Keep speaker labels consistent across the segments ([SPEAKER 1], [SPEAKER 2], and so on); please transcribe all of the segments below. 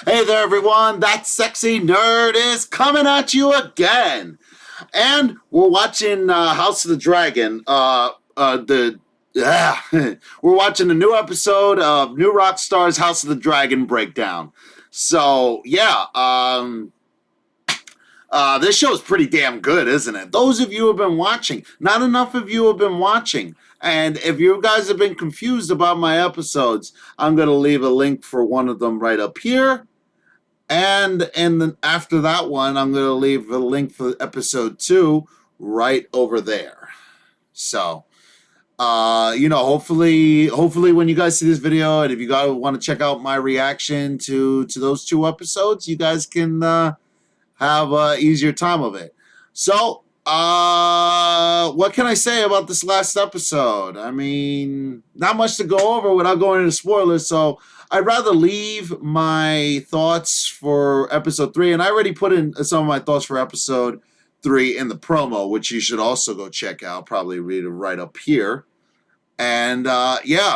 [SPEAKER 1] Hey there, everyone. That sexy nerd is coming at you again. And we're watching House of the Dragon. We're watching a new episode of New Rockstars House of the Dragon breakdown. So, this show is pretty damn good, isn't it? Those of you who have been watching, not enough of you have been watching. And if you guys have been confused about my episodes, I'm going to leave a link for one of them right up here. And then after that one, I'm going to leave a link for episode 2 right over there. So, hopefully when you guys see this video, and if you guys want to check out my reaction to those 2 episodes, you guys can have an easier time of it. So, what can I say about this last episode? I mean, not much to go over without going into spoilers, so I'd rather leave my thoughts for episode 3, and I already put in some of my thoughts for episode 3 in the promo, which you should also go check out. Probably read it right up here. And let's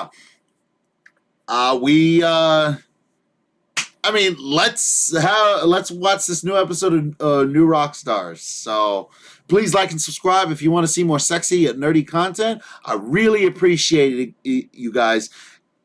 [SPEAKER 1] watch this new episode of New Rockstars. So please like and subscribe if you want to see more sexy and nerdy content. I really appreciate it, you guys.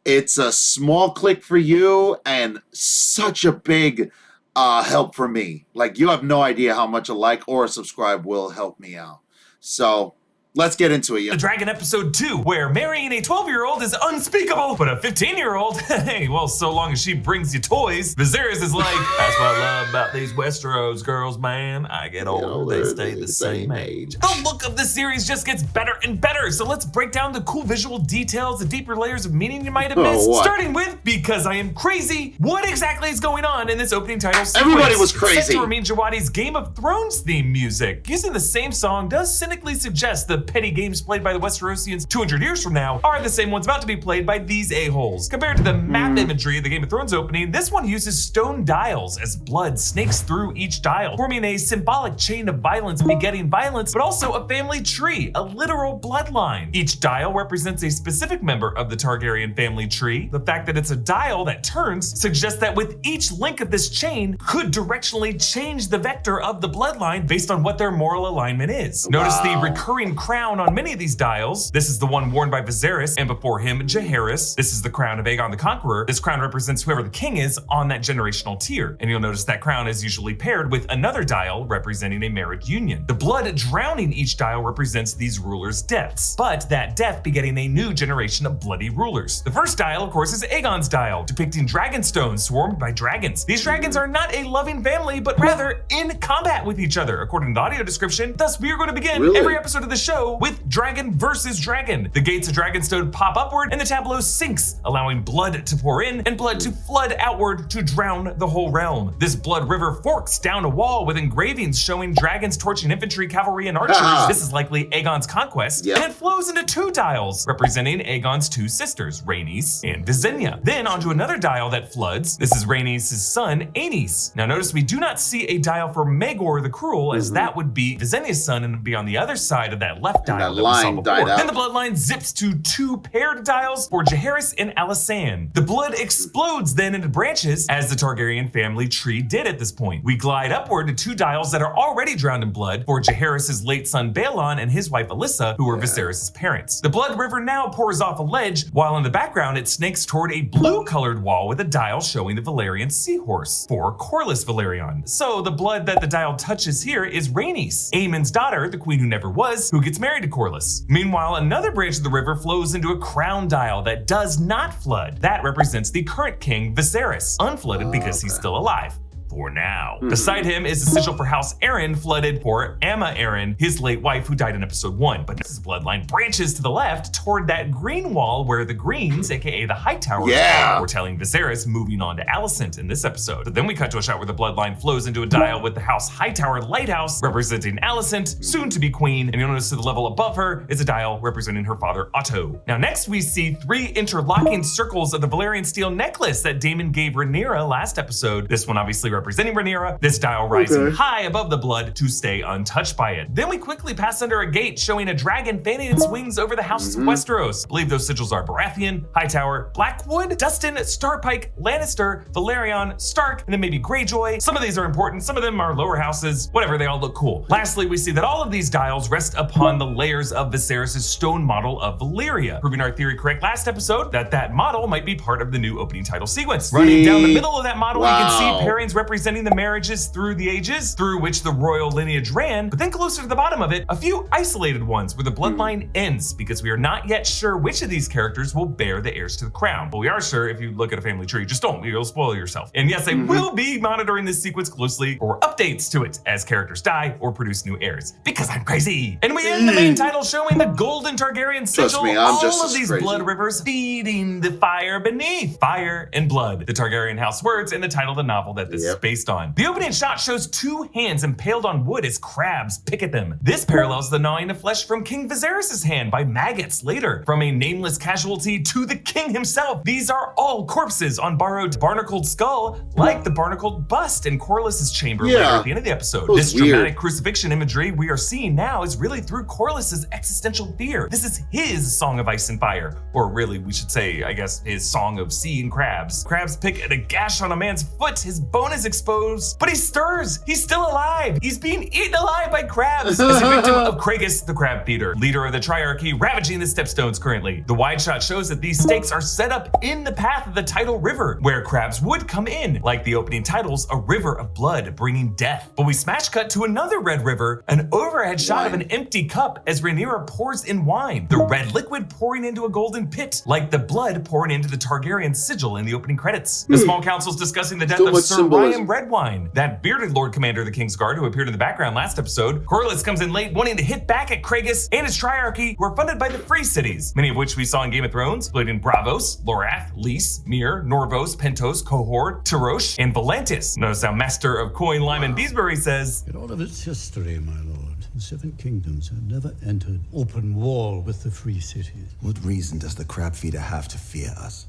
[SPEAKER 1] It's a small click for you and such a big help for me. Like, you have no idea how much a like or a subscribe will help me out. So let's get into it.
[SPEAKER 2] The Dragon episode 2, where marrying a 12-year-old is unspeakable, but a 15-year-old, hey, well, so long as she brings you toys. Viserys is like, that's what I love about these Westeros girls, man. I get older, they stay the same age. The look of the series just gets better and better, so let's break down the cool visual details, the deeper layers of meaning you might have missed. Starting with, because I am crazy, what exactly is going on in this opening title sequence?
[SPEAKER 1] Everybody was crazy.
[SPEAKER 2] Set to remain Jawadi's Game of Thrones theme music. Using the same song does cynically suggest the petty games played by the Westerosians 200 years from now are the same ones about to be played by these a-holes. Compared to the map imagery of the Game of Thrones opening, this one uses stone dials as blood snakes through each dial, forming a symbolic chain of violence begetting violence, but also a family tree, a literal bloodline. Each dial represents a specific member of the Targaryen family tree. The fact that it's a dial that turns suggests that with each link of this chain could directionally change the vector of the bloodline based on what their moral alignment is. Notice the recurring crown on many of these dials. This is the one worn by Viserys, and before him, Jaehaerys. This is the crown of Aegon the Conqueror. This crown represents whoever the king is on that generational tier. And you'll notice that crown is usually paired with another dial representing a marriage union. The blood drowning each dial represents these rulers' deaths, but that death begetting a new generation of bloody rulers. The first dial, of course, is Aegon's dial, depicting dragonstones swarmed by dragons. These dragons are not a loving family, but rather in combat with each other, according to the audio description. Thus, we are going to begin every episode of the show with dragon versus dragon. The gates of Dragonstone pop upward and the tableau sinks, allowing blood to pour in and blood to flood outward to drown the whole realm. This blood river forks down a wall with engravings showing dragons torching infantry, cavalry, and archers. This is likely Aegon's conquest, and it flows into 2 dials, representing Aegon's 2 sisters, Rhaenys and Visenya. Then onto another dial that floods. This is Rhaenys' son, Aenys. Now notice we do not see a dial for Maegor the Cruel, as that would be Visenya's son and would be on the other side of that left dial. Then the bloodline zips to 2 paired dials for Jaehaerys and Alysanne. The blood explodes then into branches, as the Targaryen family tree did at this point. We glide upward to 2 dials that are already drowned in blood for Jaehaerys' late son Balon and his wife Alyssa, who were Viserys' parents. The blood river now pours off a ledge, while in the background it snakes toward a blue-colored wall with a dial showing the Valyrian seahorse for Corlys Velaryon. So the blood that the dial touches here is Rhaenys, Aemon's daughter, the queen who never was, who gets married to Corlys. Meanwhile, another branch of the river flows into a crown dial that does not flood. That represents the current king, Viserys, unflooded because he's still alive. For now. Beside him is the sigil for House Aaron, flooded for Aemma Aaron, his late wife who died in episode 1. But his bloodline branches to the left toward that green wall where the Greens, aka the Hightowers, were telling Viserys, moving on to Alicent in this episode. But then we cut to a shot where the bloodline flows into a dial with the House Hightower lighthouse representing Alicent, soon to be queen, and you'll notice to the level above her is a dial representing her father Otto. Now next we see 3 interlocking circles of the Valyrian steel necklace that Daemon gave Rhaenyra last episode. This one obviously representing Rhaenyra, this dial rising high above the blood to stay untouched by it. Then we quickly pass under a gate showing a dragon fanning its wings over the houses of Westeros. I believe those sigils are Baratheon, Hightower, Blackwood, Dustin, Starpike, Lannister, Valerion, Stark, and then maybe Greyjoy. Some of these are important, some of them are lower houses, whatever, they all look cool. Lastly, we see that all of these dials rest upon the layers of Viserys' stone model of Valyria, proving our theory correct last episode that that model might be part of the new opening title sequence. Running down the middle of that model, you can see pairings representing the marriages through the ages, through which the royal lineage ran, but then closer to the bottom of it, a few isolated ones where the bloodline ends, because we are not yet sure which of these characters will bear the heirs to the crown. But we are sure if you look at a family tree, just don't, you'll spoil yourself. And yes, I will be monitoring this sequence closely for updates to it as characters die or produce new heirs, because I'm crazy. And we end the main title showing the golden Targaryen sigil, all of these blood rivers feeding the fire beneath. Fire and blood, the Targaryen house words and the title of the novel that this is based on. The opening shot shows two hands impaled on wood as crabs pick at them. This parallels the gnawing of flesh from King Viserys' hand by maggots later. From a nameless casualty to the king himself, these are all corpses on borrowed barnacled skull, like the barnacled bust in Corlys's chamber later at the end of the episode. This dramatic crucifixion imagery we are seeing now is really through Corlys's existential fear. This is his song of ice and fire, or really we should say, I guess, his song of sea and crabs. Crabs pick at a gash on a man's foot, his bone is exposed, but he stirs, he's still alive. He's being eaten alive by crabs as a victim of Kragus the Crab Feeder, leader of the Triarchy, ravaging the Stepstones currently. The wide shot shows that these stakes are set up in the path of the tidal river, where crabs would come in, like the opening titles, a river of blood bringing death. But we smash cut to another red river, an overhead shot of an empty cup as Rhaenyra pours in wine, the red liquid pouring into a golden pit, like the blood pouring into the Targaryen sigil in the opening credits. The small council's discussing the death of Sir Ryan Redwine, that bearded Lord Commander of the King's Guard who appeared in the background last episode. Corlys comes in late, wanting to hit back at Kragus and his Triarchy, who are funded by the Free Cities, many of which we saw in Game of Thrones, including Braavos, Lorath, Lys, Myr, Norvos, Pentos, Cohord, Tirosh, and Volantis. Notice how Master of Coin, Lime, and Beesbury says,
[SPEAKER 3] "In all of its history, my lord, the Seven Kingdoms have never entered open war with the Free Cities."
[SPEAKER 4] What reason does the crab feeder have to fear us?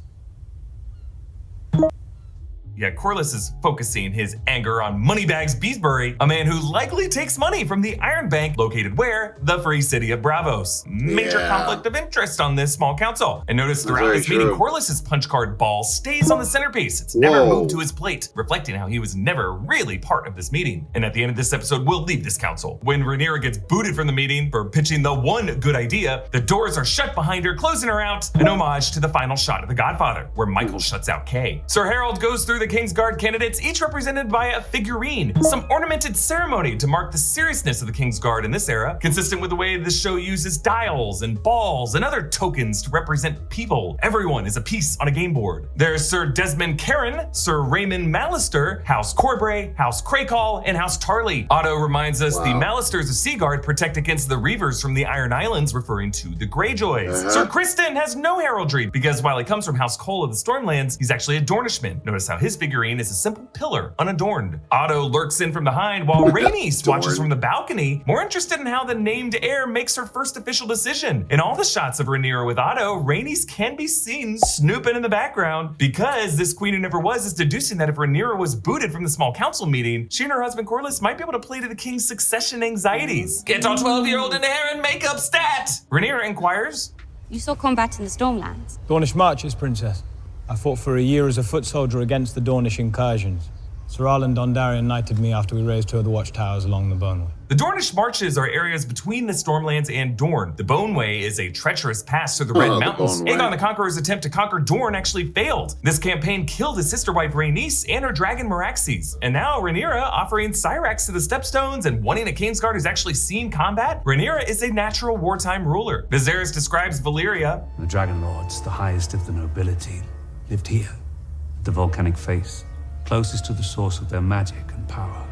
[SPEAKER 2] Yeah, Corlys is focusing his anger on Moneybags Beesbury, a man who likely takes money from the Iron Bank, located where? The Free City of Braavos. Major conflict of interest on this small council. And notice throughout this meeting, Corlys's punch card ball stays on the centerpiece. It's never moved to his plate, reflecting how he was never really part of this meeting. And at the end of this episode, we'll leave this council. When Rhaenyra gets booted from the meeting for pitching the one good idea, the doors are shut behind her, closing her out, an homage to the final shot of The Godfather, where Michael shuts out Kay. Sir Harold goes through the King's Guard candidates, each represented by a figurine, some ornamented ceremony to mark the seriousness of the King's Guard in this era, consistent with the way this show uses dials and balls and other tokens to represent people. Everyone is a piece on a game board. There's Sir Desmond Caron, Sir Raymond Mallister, House Corbray, House Crakehall, and House Tarley. Otto reminds us the Mallisters of Seaguard protect against the Reavers from the Iron Islands, referring to the Greyjoys. Sir Criston has no heraldry because while he comes from House Cole of the Stormlands, he's actually a Dornishman. Notice how his figurine is a simple pillar, unadorned. Otto lurks in from behind while Rhaenys watches from the balcony, more interested in how the named heir makes her first official decision. In all the shots of Rhaenyra with Otto, Rhaenys can be seen snooping in the background because this queen who never was is deducing that if Rhaenyra was booted from the small council meeting, she and her husband Corlys might be able to play to the king's succession anxieties. Get our 12-year-old into hair and makeup stat! Rhaenyra inquires,
[SPEAKER 5] "You saw combat in the Stormlands?"
[SPEAKER 6] Dornish marches, Princess. I fought for a year as a foot soldier against the Dornish incursions. Sir Arlen Dondarrion knighted me after we raised 2 of the watchtowers along the Boneway.
[SPEAKER 2] The Dornish marches are areas between the Stormlands and Dorne. The Boneway is a treacherous pass through the Red Mountains. Aegon the Conqueror's attempt to conquer Dorne actually failed. This campaign killed his sister wife Rhaenys and her dragon Meraxes. And now Rhaenyra, offering Syrax to the Stepstones and wanting a Kingsguard who's actually seen combat, Rhaenyra is a natural wartime ruler. Viserys describes Valyria.
[SPEAKER 7] The Dragon Lords, the highest of the nobility, lived here, the volcanic face, closest to the source of their magic and power.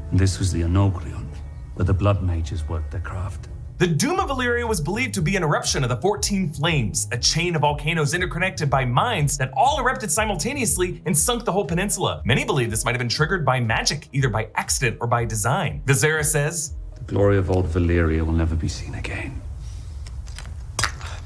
[SPEAKER 7] And this was the Enoglion, where the blood mages worked their craft.
[SPEAKER 2] The doom of Valyria was believed to be an eruption of the 14 Flames, a chain of volcanoes interconnected by mines that all erupted simultaneously and sunk the whole peninsula. Many believe this might have been triggered by magic, either by accident or by design. Viserys says,
[SPEAKER 7] "The glory of old Valyria will never be seen again."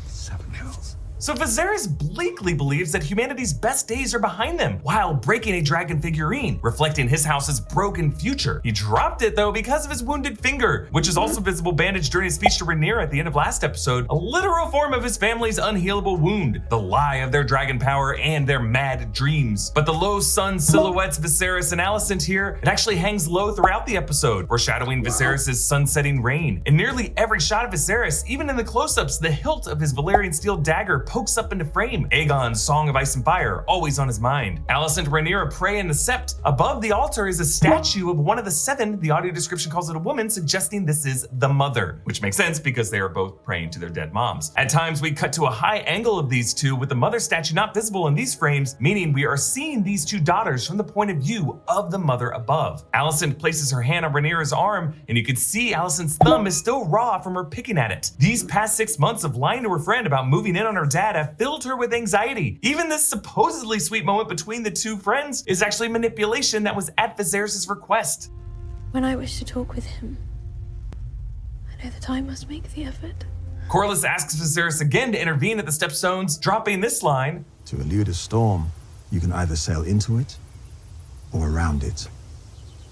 [SPEAKER 7] 7 hills.
[SPEAKER 2] So Viserys bleakly believes that humanity's best days are behind them while breaking a dragon figurine, reflecting his house's broken future. He dropped it though because of his wounded finger, which is also visible bandaged during his speech to Rhaenyra at the end of last episode, a literal form of his family's unhealable wound, the lie of their dragon power and their mad dreams. But the low sun silhouettes Viserys and Alicent here, it actually hangs low throughout the episode, foreshadowing Viserys' sunsetting reign. In nearly every shot of Viserys, even in the close-ups, the hilt of his Valyrian steel dagger pokes up into frame. Aegon's Song of Ice and Fire, always on his mind. Alicent and Rhaenyra pray in the sept. Above the altar is a statue of one of the seven. The audio description calls it a woman, suggesting this is the mother, which makes sense because they are both praying to their dead moms. At times, we cut to a high angle of these two with the mother statue not visible in these frames, meaning we are seeing these two daughters from the point of view of the mother above. Alicent places her hand on Rhaenyra's arm, and you can see Alicent's thumb is still raw from her picking at it. These past 6 months of lying to her friend about moving in on her dad have filled her with anxiety. Even this supposedly sweet moment between the two friends is actually manipulation that was at Viserys' request.
[SPEAKER 8] When I wish to talk with him, I know that I must make the effort.
[SPEAKER 2] Corlys asks Viserys again to intervene at the Stepstones, dropping this line.
[SPEAKER 4] To elude a storm, you can either sail into it or around it,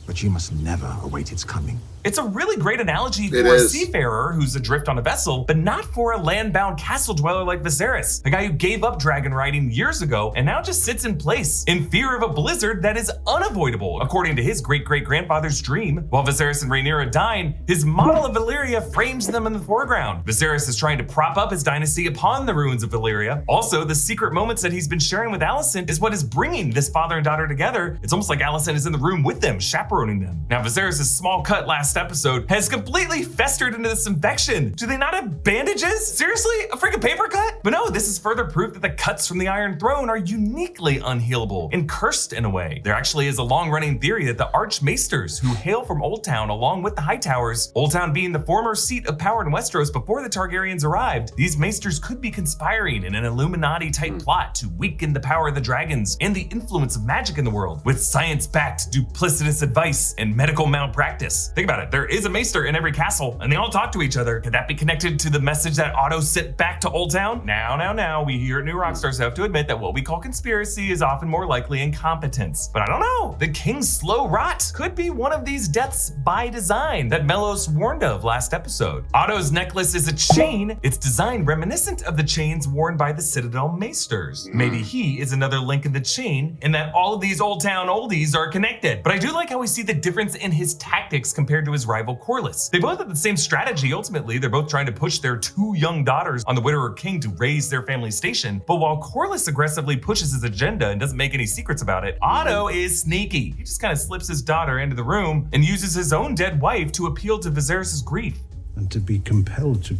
[SPEAKER 4] but you must never await its coming.
[SPEAKER 2] It's a really great analogy for
[SPEAKER 1] It
[SPEAKER 2] a
[SPEAKER 1] is.
[SPEAKER 2] seafarer who's adrift on a vessel, but not for a land-bound castle dweller like Viserys, the guy who gave up dragon riding years ago and now just sits in place in fear of a blizzard that is unavoidable, according to his great-great-grandfather's dream. While Viserys and Rhaenyra dine, his model of Valyria frames them in the foreground. Viserys is trying to prop up his dynasty upon the ruins of Valyria. Also, the secret moments that he's been sharing with Alicent is what is bringing this father and daughter together. It's almost like Alicent is in the room with them, chaperoning them. Now, Viserys' small cut last episode has completely festered into this infection. Do they not have bandages? Seriously? A freaking paper cut? But no, this is further proof that the cuts from the Iron Throne are uniquely unhealable and cursed in a way. There actually is a long-running theory that the Archmaesters, who hail from Old Town along with the Hightowers, Old Town being the former seat of power in Westeros before the Targaryens arrived, these Maesters could be conspiring in an Illuminati-type plot to weaken the power of the dragons and the influence of magic in the world with science-backed duplicitous advice and medical malpractice. Think about it, there is a Maester in every castle and they all talk to each other. Could that be connected to the message that Otto sent back to Old Town? Now, we here at New Rockstars have to admit that what we call conspiracy is often more likely incompetence. But I don't know, the King's slow rot could be one of these deaths by design that Melos warned of last episode. Otto's necklace is a chain. Its design reminiscent of the chains worn by the Citadel Maesters. Maybe he is another link in the chain and that all of these Old Town oldies are connected. But I do like how we see the difference in his tactics compared to his rival Corlys. They both have the same strategy ultimately. They're both trying to push their two young daughters on the Widower King to raise their family station. But while Corlys aggressively pushes his agenda and doesn't make any secrets about it, Otto is sneaky. He just kind of slips his daughter into the room and uses his own dead wife to appeal to Viserys' grief.
[SPEAKER 3] And to be compelled to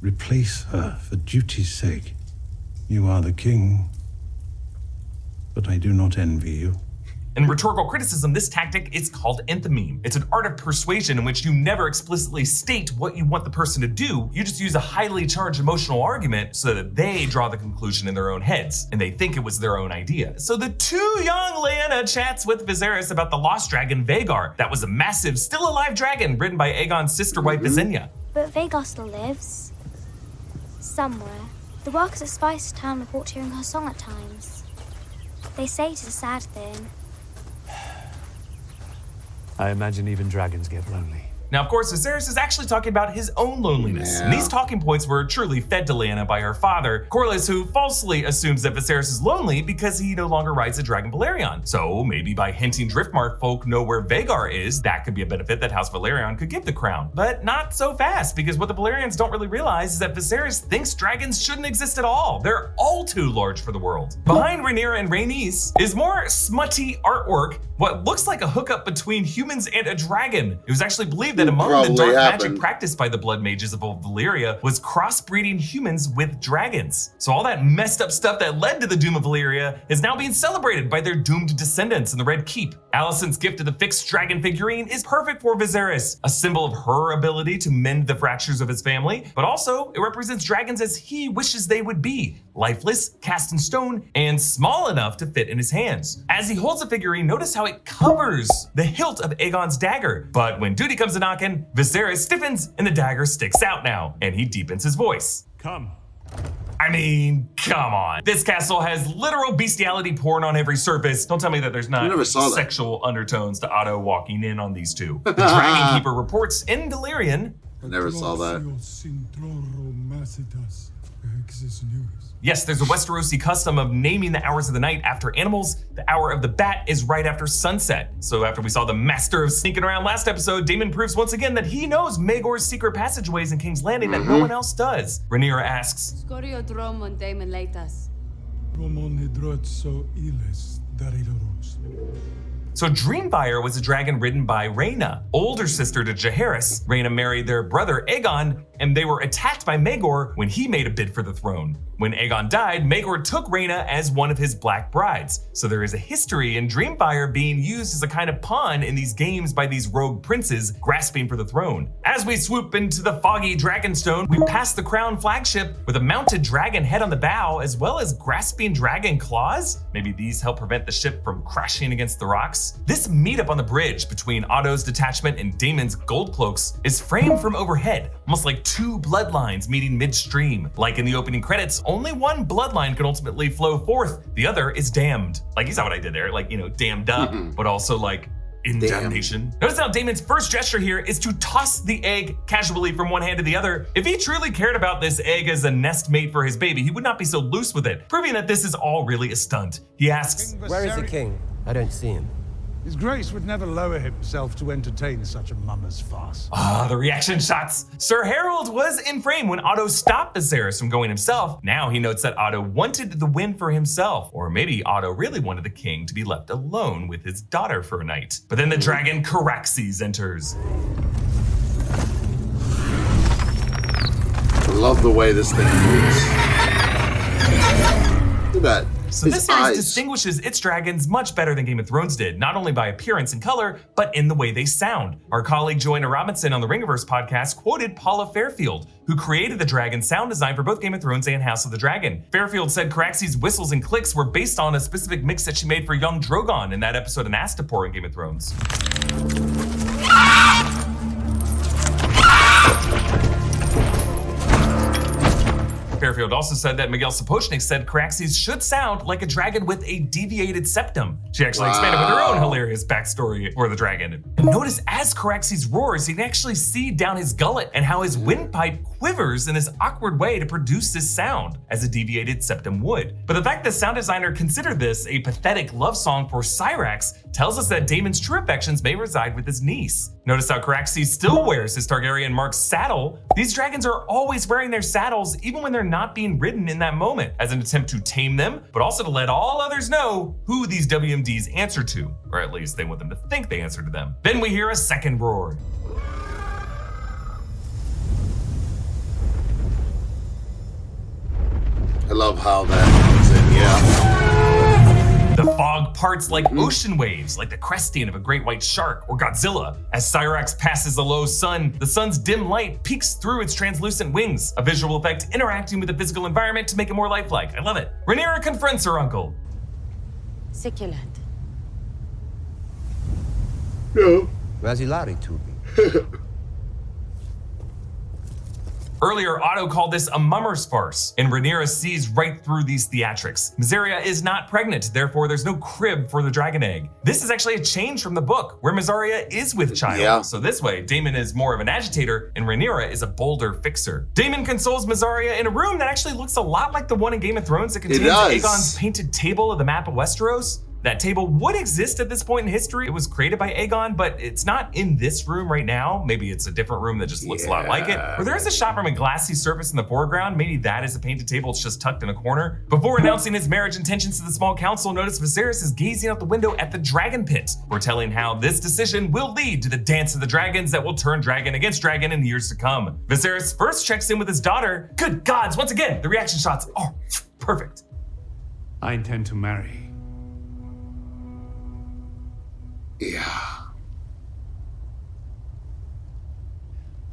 [SPEAKER 3] replace her for duty's sake. You are the king, but I do not envy you.
[SPEAKER 2] In rhetorical criticism, this tactic is called enthymeme. It's an art of persuasion in which you never explicitly state what you want the person to do. You just use a highly charged emotional argument so that they draw the conclusion in their own heads, and they think it was their own idea. So the too young Lyanna chats with Viserys about the lost dragon Vhagar. That was a massive, still alive dragon ridden by Aegon's sister wife Visenya.
[SPEAKER 5] But Vhagar still lives. Somewhere. The workers at Spice Town report hearing her song at times. They say it's a sad thing.
[SPEAKER 7] I imagine even dragons get lonely.
[SPEAKER 2] Now, of course, Viserys is actually talking about his own loneliness. And these talking points were truly fed to Lyanna by her father, Corlys, who falsely assumes that Viserys is lonely because he no longer rides the Dragon Balerion. So maybe by hinting Driftmark folk know where Vhagar is, that could be a benefit that House Valerion could give the crown. But not so fast, because what the Balerions don't really realize is that Viserys thinks dragons shouldn't exist at all. They're all too large for the world. Behind Rhaenyra and Rhaenys is more smutty artwork, what looks like a hookup between humans and a dragon. It was actually believed that among the dark magic practiced by the blood mages of old Valyria was crossbreeding humans with dragons. So all that messed up stuff that led to the doom of Valyria is now being celebrated by their doomed descendants in the Red Keep. Alicent's gift of the fixed dragon figurine is perfect for Viserys, a symbol of her ability to mend the fractures of his family, but also it represents dragons as he wishes they would be, lifeless, cast in stone, and small enough to fit in his hands. As he holds the figurine, notice how it covers the hilt of Aegon's dagger. But when duty comes to knocking, Viserys stiffens and the dagger sticks out now, and he deepens his voice.
[SPEAKER 7] Come,
[SPEAKER 2] I mean, come on. This castle has literal bestiality porn on every surface. Don't tell me that there's not
[SPEAKER 1] never saw that.
[SPEAKER 2] sexual undertones to Otto walking in on these two. The Dragon Keeper reports in Delirium.
[SPEAKER 1] I never saw that.
[SPEAKER 2] Yes, there's a Westerosi custom of naming the hours of the night after animals. The hour of the bat is right after sunset. So after we saw the master of sneaking around last episode, Daemon proves once again that he knows Maegor's secret passageways in King's Landing that no one else does. Rhaenyra asks, so Dreamfire was a dragon ridden by Rhaena, older sister to Jaehaerys. Rhaena married their brother Aegon, and they were attacked by Maegor when he made a bid for the throne. When Aegon died, Maegor took Rhaena as one of his black brides. So there is a history in Dreamfire being used as a kind of pawn in these games by these rogue princes grasping for the throne. As we swoop into the foggy Dragonstone, we pass the Crown flagship with a mounted dragon head on the bow, as well as grasping dragon claws. Maybe these help prevent the ship from crashing against the rocks. This meetup on the bridge between Otto's detachment and Daemon's gold cloaks is framed from overhead, almost like two bloodlines meeting midstream. Like in the opening credits, only one bloodline can ultimately flow forth. The other is damned. Like, you saw what I did there, like, you know, damned up, but also like in damnation. Notice how Daemon's first gesture here is to toss the egg casually from one hand to the other. If he truly cared about this egg as a nest mate for his baby, he would not be so loose with it, proving that this is all really a stunt. He asks,
[SPEAKER 9] "Where is the king? I don't see him."
[SPEAKER 3] His Grace would never lower himself to entertain such a mummer's farce.
[SPEAKER 2] the reaction shots. Sir Harold was in frame when Otto stopped Viserys from going himself. Now he notes that Otto wanted the win for himself, or maybe Otto really wanted the king to be left alone with his daughter for a night. But then the dragon Caraxes enters.
[SPEAKER 1] I love the way this thing moves. Look at that.
[SPEAKER 2] So this series distinguishes its dragons much better than Game of Thrones did, not only by appearance and color, but in the way they sound. Our colleague Joanna Robinson on the Ringiverse podcast quoted Paula Fairfield, who created the dragon sound design for both Game of Thrones and House of the Dragon. Fairfield said Caraxes' whistles and clicks were based on a specific mix that she made for young Drogon in that episode of Astapor in Game of Thrones. Fairfield also said that Miguel Sapochnik said Caraxes should sound like a dragon with a deviated septum. She actually expanded with her own hilarious backstory for the dragon. And notice as Caraxes roars, you can actually see down his gullet and how his windpipe quivers in this awkward way to produce this sound, as a deviated septum would. But the fact that sound designer considered this a pathetic love song for Syrax tells us that Daemon's true affections may reside with his niece. Notice how Caraxes still wears his Targaryen mark's saddle. These dragons are always wearing their saddles even when they're not being ridden in that moment, as an attempt to tame them, but also to let all others know who these WMDs answer to, or at least they want them to think they answer to them. Then we hear a second roar.
[SPEAKER 1] I love how that comes in, yeah.
[SPEAKER 2] The fog parts like ocean waves, like the cresting of a great white shark or Godzilla. As Syrax passes the low sun, the sun's dim light peeks through its translucent wings, a visual effect interacting with the physical environment to make it more lifelike. I love it. Rhaenyra confronts her uncle.
[SPEAKER 9] Siculat.
[SPEAKER 1] No.
[SPEAKER 9] Razilari Tubi.
[SPEAKER 2] Earlier, Otto called this a mummer's farce, and Rhaenyra sees right through these theatrics. Mysaria is not pregnant, therefore there's no crib for the dragon egg. This is actually a change from the book, where Mysaria is with child.
[SPEAKER 1] Yeah.
[SPEAKER 2] So this way, Daemon is more of an agitator, and Rhaenyra is a bolder fixer. Daemon consoles Mysaria in a room that actually looks a lot like the one in Game of Thrones that contains Aegon's painted table of the map of Westeros. That table would exist at this point in history. It was created by Aegon, but it's not in this room right now. Maybe it's a different room that just looks a lot like it. Or there is a shot from a glassy surface in the foreground. Maybe that is a painted table. It's just tucked in a corner. Before announcing his marriage intentions to the small council, notice Viserys is gazing out the window at the dragon pit, foretelling how this decision will lead to the dance of the dragons that will turn dragon against dragon in the years to come. Viserys first checks in with his daughter. Good gods, once again, the reaction shots are perfect.
[SPEAKER 7] I intend to marry.
[SPEAKER 1] Yeah.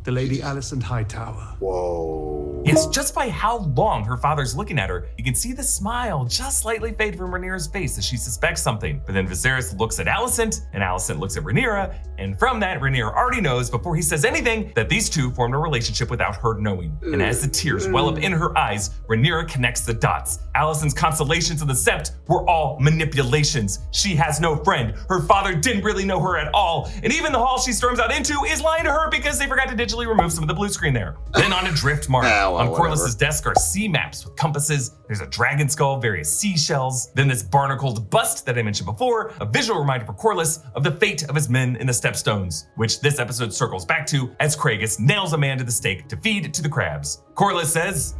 [SPEAKER 7] the Lady Alicent Hightower.
[SPEAKER 1] Whoa.
[SPEAKER 2] Yes, just by how long her father's looking at her, you can see the smile just slightly fade from Rhaenyra's face as she suspects something. But then Viserys looks at Alicent, and Alicent looks at Rhaenyra, and from that, Rhaenyra already knows before he says anything that these two formed a relationship without her knowing. And as the tears well up in her eyes, Rhaenyra connects the dots. Alicent's constellations of the Sept were all manipulations. She has no friend. Her father didn't really know her at all. And even the hall she storms out into is lying to her because they forgot to digitally remove some of the blue screen there. Then on a Driftmark. On Corlys's desk are sea maps with compasses. There's a dragon skull, various seashells. Then this barnacled bust that I mentioned before, a visual reminder for Corlys of the fate of his men in the Stepstones, which this episode circles back to as Kragus nails a man to the stake to feed to the crabs. Corlys says,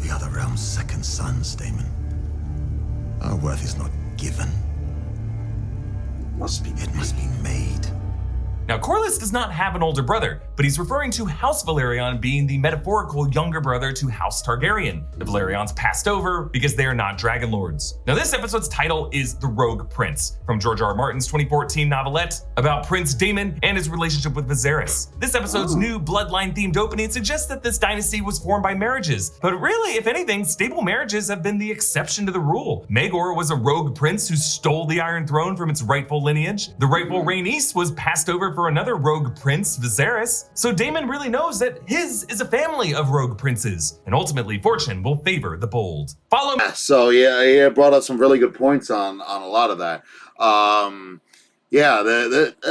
[SPEAKER 4] "The other realm's second sons, Daemon. Our worth is not given. It must be made."
[SPEAKER 2] Now, Corlys does not have an older brother, but he's referring to House Valerion being the metaphorical younger brother to House Targaryen. The Valerions passed over because they are not dragon lords. Now, this episode's title is The Rogue Prince, from George R. R. Martin's 2014 novelette about Prince Daemon and his relationship with Viserys. This episode's new bloodline-themed opening suggests that this dynasty was formed by marriages, but really, if anything, stable marriages have been the exception to the rule. Maegor was a rogue prince who stole the Iron Throne from its rightful lineage. The rightful Rhaenys was passed over for another rogue prince, Viserys. So Daemon really knows that his is a family of rogue princes, and ultimately fortune will favor the bold. Follow me.
[SPEAKER 1] So yeah, he brought up some really good points on a lot of that.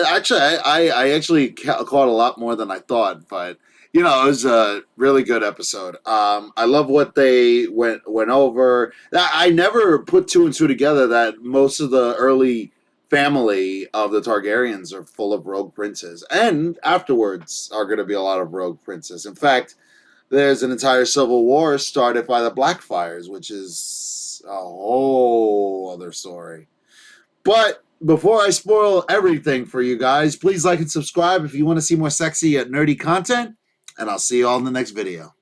[SPEAKER 1] Actually, I actually caught a lot more than I thought, but you know, it was a really good episode. I love what they went over. I never put two and two together that most of the early family of the Targaryens are full of rogue princes, and afterwards are going to be a lot of rogue princes. In fact, there's an entire civil war started by the Blackfires, which is a whole other story. But before I spoil everything for you guys, please like and subscribe if you want to see more sexy and nerdy content, and I'll see you all in the next video.